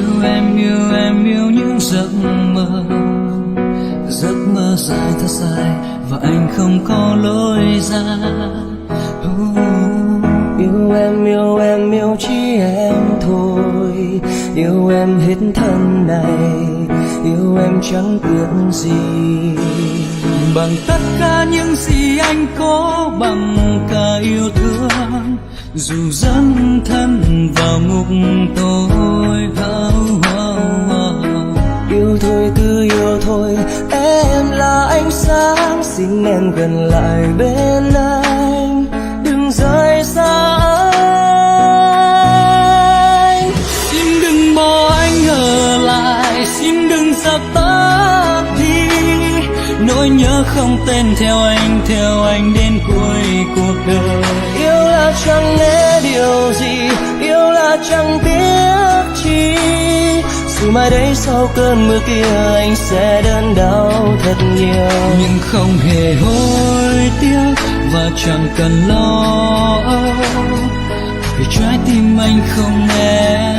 yêu em yêu những giấc mơ dài thật dài và anh không có lối ra. Yêu em yêu chỉ em thôi, yêu em hết thân này, yêu em chẳng tiếc gì. Bằng tất cả những gì anh có, bằng cả yêu thương, dù dấn thân vào ngục tối. Yêu thôi cứ yêu thôi, em là ánh sáng, xin em gần lại bên anh, đừng rời xa anh. Xin đừng bỏ anh ở lại, xin đừng dập tắt đi nỗi nhớ không tên theo anh đến cuối cuộc đời. Yêu là chẳng nghe điều gì, yêu là chẳng tiếc chi, dù mai đây sau cơn mưa kia anh sẽ đớn đau thật nhiều, nhưng không hề hối tiếc và chẳng cần lo âu, vì trái tim anh không nghe.